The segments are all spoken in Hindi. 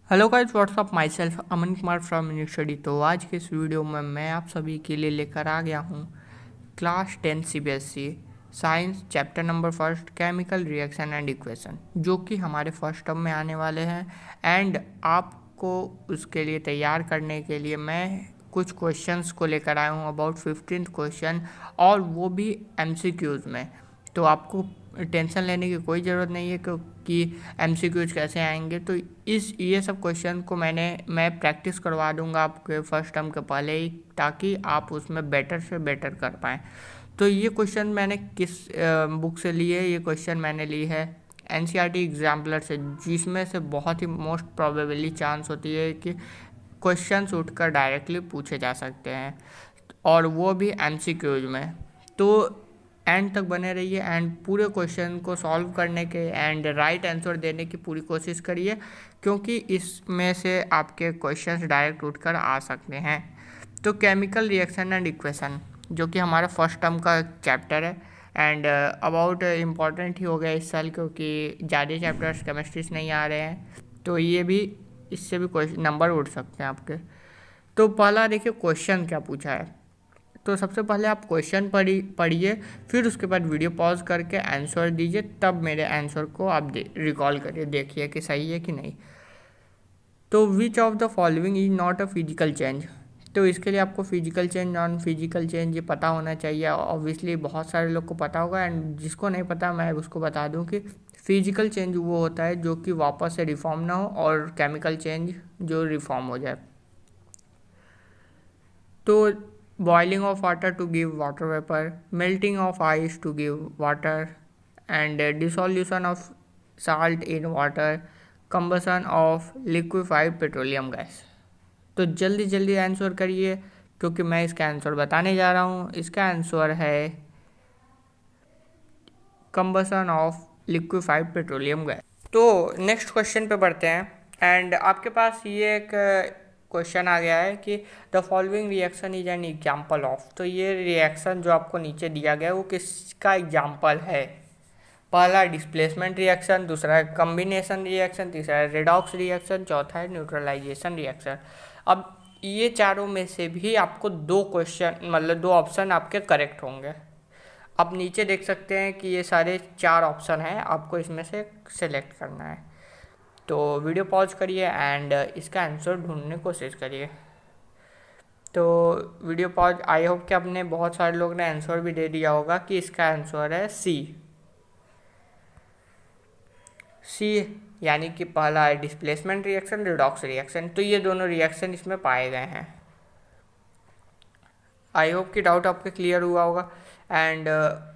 Hello guys, what's up myself Aman Kumar from Unique Study. तो आज के इस वीडियो में मैं आप सभी के लिए लेकर आ गया हूँ class 10 CBSE science chapter number first chemical reaction and equation, जो कि हमारे फर्स्ट टर्म में आने वाले हैं। एंड आपको उसके लिए तैयार करने के लिए मैं कुछ क्वेश्चंस को लेकर आया हूँ, अबाउट 15 क्वेश्चन, और वो भी एमसीक्यूज़ में। तो आपको टेंशन लेने की कोई ज़रूरत नहीं है क्योंकि एमसीक्यूज कैसे आएंगे। तो ये सब क्वेश्चन को मैं प्रैक्टिस करवा दूंगा आपके फर्स्ट टर्म के पहले ही, ताकि आप उसमें बेटर से बेटर कर पाएँ। तो ये क्वेश्चन मैंने किस बुक से लिए? ये क्वेश्चन मैंने ली है एनसीईआरटी एग्जाम्पलर से, जिसमें से बहुत ही मोस्ट प्रोबेबली चांस होती है कि क्वेश्चंस उठकर डायरेक्टली पूछे जा सकते हैं, और वो भी एमसीक्यूज में। तो एंड तक बने रहिए एंड पूरे क्वेश्चन को सॉल्व करने के एंड राइट आंसर देने की पूरी कोशिश करिए, क्योंकि इसमें से आपके क्वेश्चंस डायरेक्ट उठकर आ सकते हैं। तो केमिकल रिएक्शन एंड इक्वेशन, जो कि हमारा फर्स्ट टर्म का चैप्टर है एंड अबाउट इम्पॉर्टेंट ही हो गया इस साल, क्योंकि ज़्यादा चैप्टर्स केमिस्ट्री से नहीं आ रहे हैं, तो ये भी इससे भी क्वेश्चन नंबर उठ सकते हैं आपके। तो पहला देखिए क्वेश्चन क्या पूछा है। तो सबसे पहले आप क्वेश्चन पढ़िए, फिर उसके बाद वीडियो पॉज करके आंसर दीजिए, तब मेरे आंसर को आप रिकॉल करिए, देखिए कि सही है कि नहीं। तो विच of the following is not a physical change. तो इसके लिए आपको physical change, non physical change ये पता होना चाहिए। ऑब्वियसली बहुत सारे लोग को पता होगा, एंड जिसको नहीं पता मैं उसको बता दूं कि फिजिकल चेंज वो होता है जो कि वापस से रिफॉर्म ना हो, और केमिकल चेंज जो रिफॉर्म हो जाए। तो boiling of water to give water vapor, melting of ice to give water, and dissolution of salt in water, combustion of liquefied petroleum gas। तो जल्दी जल्दी आंसर करिए, क्योंकि मैं इसका आंसर बताने जा रहा हूँ। इसका आंसर है combustion of liquefied petroleum gas. तो नेक्स्ट क्वेश्चन पे बढ़ते हैं, एंड आपके पास ये एक क्वेश्चन आ गया है कि the following reaction is an example of. तो ये रिएक्शन जो आपको नीचे दिया गया है वो किसका एग्जाम्पल है? पहला डिस्प्लेसमेंट रिएक्शन, दूसरा है कम्बिनेशन रिएक्शन, तीसरा है रेडॉक्स रिएक्शन, चौथा है न्यूट्रलाइजेशन रिएक्शन। अब ये चारों में से भी आपको दो क्वेश्चन, मतलब दो ऑप्शन आपके करेक्ट होंगे। आप नीचे देख सकते हैं कि ये सारे चार ऑप्शन हैं, आपको इसमें से सेलेक्ट करना है। तो वीडियो पॉज करिए एंड इसका आंसर ढूंढने की कोशिश करिए। तो वीडियो पॉज, आई होप कि आपने, बहुत सारे लोग ने आंसर भी दे दिया होगा कि इसका आंसर है सी। सी यानी कि पहला है डिस्प्लेसमेंट रिएक्शन, रिडॉक्स रिएक्शन। तो ये दोनों रिएक्शन इसमें पाए गए हैं। आई होप कि डाउट आपके क्लियर हुआ होगा, एंड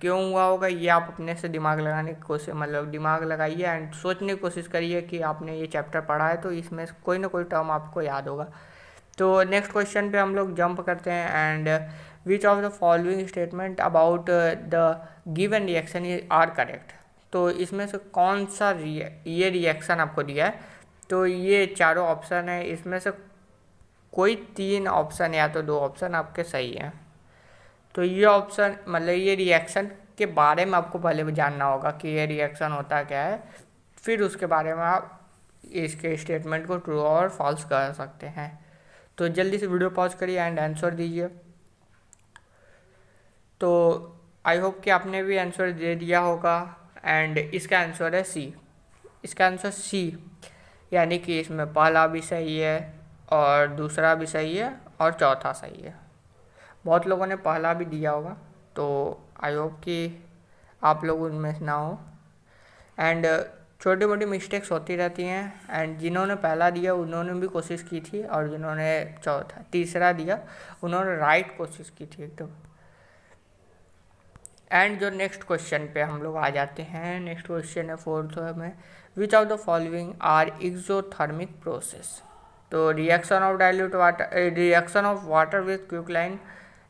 क्यों हुआ होगा ये आप अपने से दिमाग लगाने की कोशिश, मतलब दिमाग लगाइए एंड सोचने की कोशिश करिए कि आपने ये चैप्टर पढ़ा है तो इसमें कोई ना कोई टर्म आपको याद होगा। तो नेक्स्ट क्वेश्चन पे हम लोग जंप करते हैं, and which of the following statement about the given reaction are correct. तो इसमें से कौन सा ये रिएक्शन आपको दिया है? तो ये चारों ऑप्शन है, इसमें से कोई तीन ऑप्शन या तो दो ऑप्शन आपके सही हैं। तो ये ऑप्शन, मतलब ये रिएक्शन के बारे में आपको पहले भी जानना होगा कि ये रिएक्शन होता क्या है, फिर उसके बारे में आप इसके स्टेटमेंट को ट्रू और फॉल्स कर सकते हैं। तो जल्दी से वीडियो पॉज करिए एंड आंसर दीजिए। तो आई होप कि आपने भी आंसर दे दिया होगा, एंड इसका आंसर है सी। इसका आंसर सी, यानी कि इसमें पहला भी सही है और दूसरा भी सही है और चौथा सही है। बहुत लोगों ने पहला भी दिया होगा, तो आई होप कि आप लोग उनमें ना हो। एंड छोटी मोटी मिस्टेक्स होती रहती हैं, एंड जिन्होंने पहला दिया उन्होंने भी कोशिश की थी, और जिन्होंने तीसरा दिया उन्होंने राइट कोशिश की थी एकदम। एंड जो नेक्स्ट क्वेश्चन पे हम लोग आ जाते हैं, नेक्स्ट क्वेश्चन है फोर्थ में, which of the following are exothermic process. तो reaction of dilute water, reaction of water with quicklime,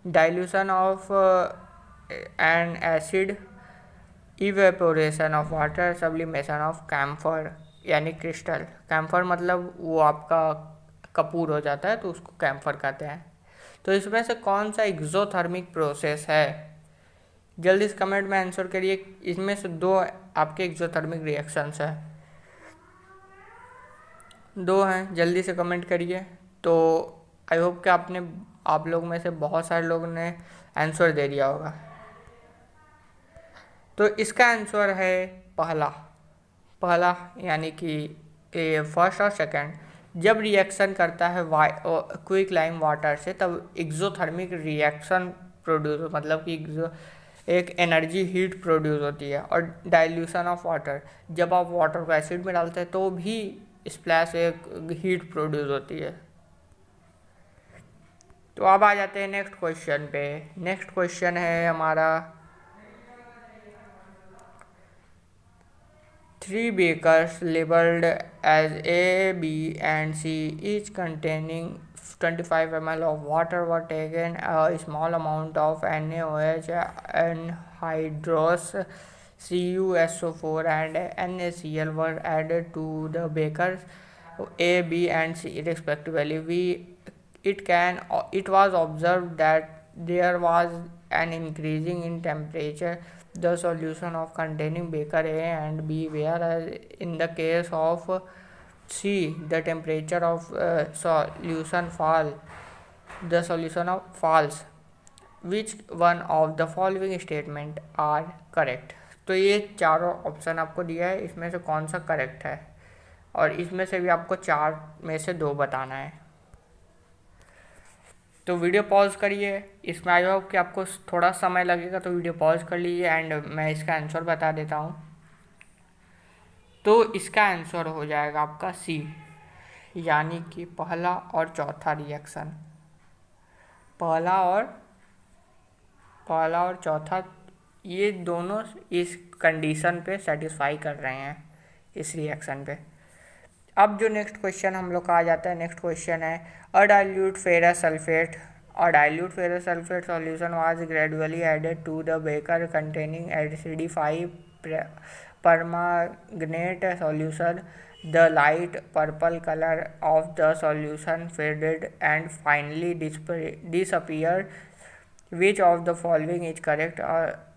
dilution of an acid, evaporation of water, sublimation of camphor यानी क्रिस्टल। कैम्फर मतलब वो आपका कपूर हो जाता है तो उसको कैम्फर कहते हैं। तो इसमें से कौन सा एक्सोथर्मिक प्रोसेस है? जल्दी से कमेंट में आंसर करिए। इसमें से दो आपके एक्सोथर्मिक रिएक्शंस है। दो हैं, जल्दी से कमेंट करिए। तो आई होप कि आप लोग में से बहुत सारे लोगों ने आंसर दे दिया होगा। तो इसका आंसर है पहला। पहला यानी कि फर्स्ट और सेकंड। जब रिएक्शन करता है क्विक लाइम वाटर से, तब एक्सोथर्मिक रिएक्शन प्रोड्यूस, मतलब कि एक एनर्जी हीट प्रोड्यूस होती है। और डाइल्यूशन ऑफ वाटर, जब आप वाटर को एसिड में डालते हैं तो भी स्प्लैश एक हीट प्रोड्यूस होती है। तो अब आ जाते हैं नेक्स्ट क्वेश्चन पे। नेक्स्ट क्वेश्चन है हमारा, 3 beakers labeled as A, B, and C, each containing 25 ml of water, were taken. A small amount of NaOH, anhydrous CuSO4, and NaCl were added to the beakers A, B, and C respectively. It was observed that there was an increasing in temperature the solution of containing beaker A and B, whereas in the case of C, the temperature of solution falls. Which one of the following statement are correct? तो ये चारों ऑप्शन आपको दिया है, इसमें से कौन सा करेक्ट है, और इसमें से भी आपको 4 में से 2 बताना है। तो वीडियो पॉज करिए, इसमें आई होप कि आपको थोड़ा समय लगेगा, तो वीडियो पॉज कर लीजिए एंड मैं इसका आंसर बता देता हूँ। तो इसका आंसर हो जाएगा आपका सी, यानी कि पहला और चौथा रिएक्शन। पहला और चौथा, ये दोनों इस कंडीशन पे सेटिस्फाई कर रहे हैं, इस रिएक्शन पे। अब जो नेक्स्ट क्वेश्चन हम लोग का आ जाता है, नेक्स्ट क्वेश्चन है, अ dilute ferrous sulphate solution was gradually added to the beaker containing acidified permanganate solution. The light purple color of the solution faded and finally disappeared. Which of the following is correct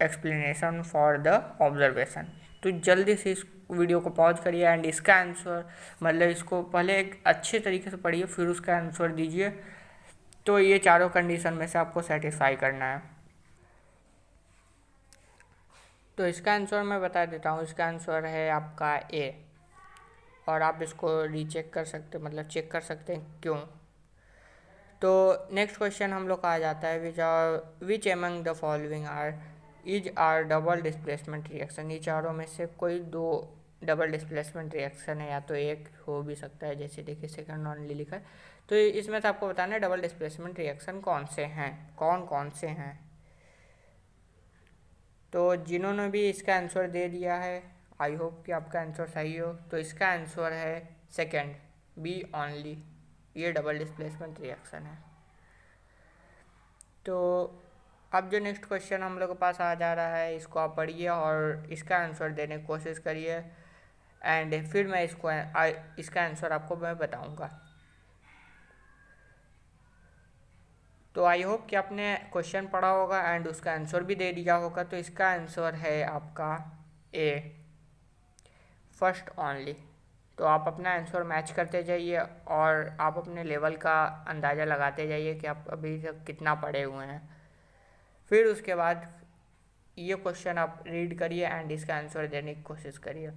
explanation for the observation? तो जल्दी से इस वीडियो को पॉज करिए एंड इसका आंसर, मतलब इसको पहले एक अच्छे तरीके से पढ़िए, फिर उसका आंसर दीजिए। तो ये चारों कंडीशन में से आपको सेटिस्फाई करना है। तो इसका आंसर मैं बता देता हूँ, इसका आंसर है आपका ए, और आप इसको रीचेक कर सकते, मतलब चेक कर सकते हैं क्यों। तो नेक्स्ट क्वेश्चन हम लोग का आ जाता है, which among the following are double displacement reaction. ये चारों में से कोई 2 डबल डिस्प्लेसमेंट रिएक्शन है, या तो एक हो भी सकता है, जैसे देखिए सेकंड ऑनली लिखा है। तो इसमें से आपको बताना है डबल डिस्प्लेसमेंट रिएक्शन कौन कौन से हैं। तो जिन्होंने भी इसका आंसर दे दिया है, आई होप कि आपका आंसर सही हो। तो इसका आंसर है सेकंड, बी ओनली, ये डबल डिस्प्लेसमेंट रिएक्शन है। तो अब जो नेक्स्ट क्वेश्चन हम लोग के पास आ जा रहा है, इसको आप पढ़िए और इसका आंसर देने की कोशिश करिए, एंड फिर मैं इसका आंसर आपको मैं बताऊंगा। तो आई होप कि आपने क्वेश्चन पढ़ा होगा एंड उसका आंसर भी दे दिया होगा। तो इसका आंसर है आपका ए, फर्स्ट ओनली। तो आप अपना आंसर मैच करते जाइए और आप अपने लेवल का अंदाज़ा लगाते जाइए कि आप अभी तक कितना पढ़े हुए हैं। फिर उसके बाद ये क्वेश्चन आप रीड करिए एंड इसका आंसर देने की कोशिश करिए।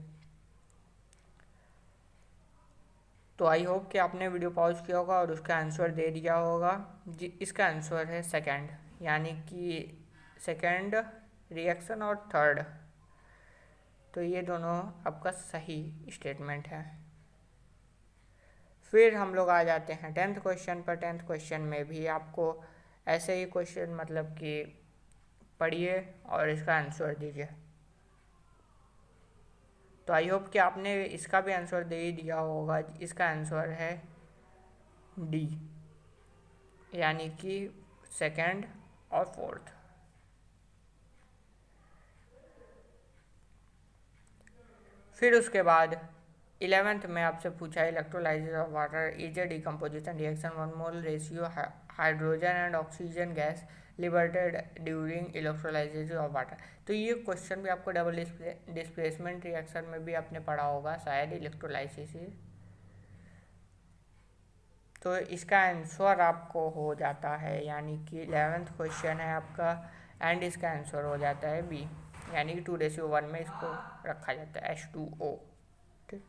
तो आई होप कि आपने वीडियो पॉज किया होगा और उसका आंसर दे दिया होगा। जी, इसका आंसर है सेकंड, यानी कि सेकंड रिएक्शन और थर्ड। तो ये दोनों आपका सही स्टेटमेंट है। फिर हम लोग आ जाते हैं 10th क्वेश्चन पर। 10th क्वेश्चन में भी आपको ऐसे ही क्वेश्चन, मतलब कि पढ़िए और इसका आंसर दीजिए। तो आई होप कि आपने इसका भी आंसर दे ही दिया होगा। इसका आंसर है डी, यानी कि सेकंड और फोर्थ। फिर उसके बाद 11th में आपसे पूछा है, electrolysis of water is a decomposition reaction 1 mole ratio hydrogen and oxygen gas liberated during electrolysis of water. तो ये क्वेश्चन भी आपको डबल डिस्प्लेसमेंट रिएक्शन में भी आपने पढ़ा होगा शायद, इलेक्ट्रोलाइसिस तो इसका आंसर आपको हो जाता है, यानी कि 11th क्वेश्चन है आपका, एंड इसका आंसर हो जाता है बी, यानी कि 2:1 में इसको रखा जाता है H2O। ठीक,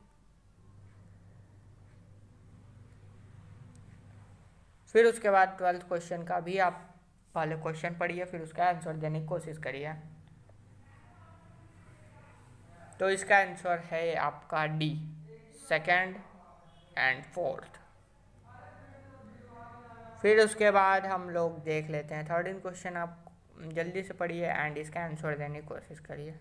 फिर उसके बाद 12th क्वेश्चन का भी आप पहले क्वेश्चन पढ़िए, फिर उसका आंसर देने की कोशिश करिए। तो इसका आंसर है आपका डी, 2nd एंड 4th। फिर उसके बाद हम लोग देख लेते हैं 13 क्वेश्चन, आप जल्दी से पढ़िए एंड इसका आंसर देने की कोशिश करिए।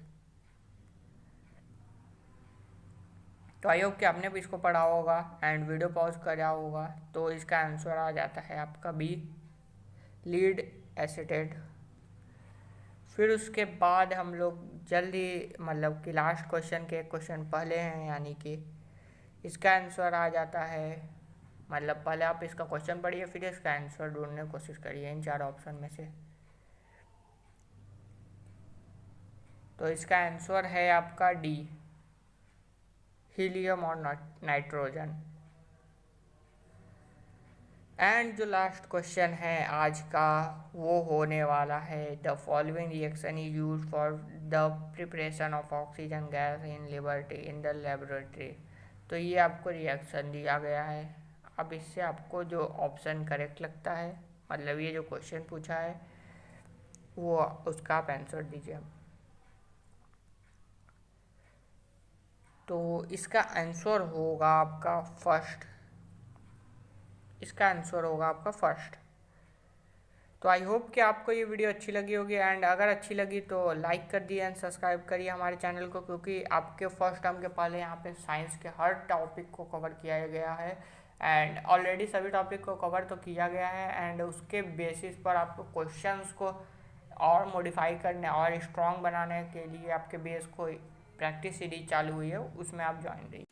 तो आई होप कि आपने भी इसको पढ़ा होगा एंड वीडियो पॉज करा होगा। तो इसका आंसर आ जाता है आपका बी, लीड एसिटेट। फिर उसके बाद हम लोग जल्दी मतलब कि लास्ट क्वेश्चन के एक क्वेश्चन पहले हैं, यानी कि इसका आंसर आ जाता है, मतलब पहले आप इसका क्वेश्चन पढ़िए फिर इसका आंसर ढूंढने की कोशिश करिए इन 4 ऑप्शन में से। तो इसका आंसर है आपका डी, हीलियम और नाइट्रोजन। एंड जो लास्ट क्वेश्चन है आज का वो होने वाला है, the following reaction is use for the preparation of oxygen gas in liberty in the laboratory. तो ये आपको रिएक्शन दिया गया है, अब इससे आपको जो ऑप्शन करेक्ट लगता है, मतलब ये जो क्वेश्चन पूछा है वो उसका आप आंसर दीजिए। तो इसका आंसर होगा आपका फर्स्ट, इसका आंसर होगा आपका फर्स्ट। तो आई होप कि आपको ये वीडियो अच्छी लगी होगी, एंड अगर अच्छी लगी तो लाइक कर दिए एंड सब्सक्राइब करिए हमारे चैनल को, क्योंकि आपके फर्स्ट टर्म के पहले यहाँ पे साइंस के हर टॉपिक को कवर किया गया है एंड ऑलरेडी सभी टॉपिक को कवर तो किया गया है, एंड उसके बेसिस पर आपको क्वेश्चंस को और मॉडिफाई करने और स्ट्रॉन्ग बनाने के लिए आपके बेस को प्रैक्टिस सीरीज चालू हुई है, उसमें आप ज्वाइन रहिए।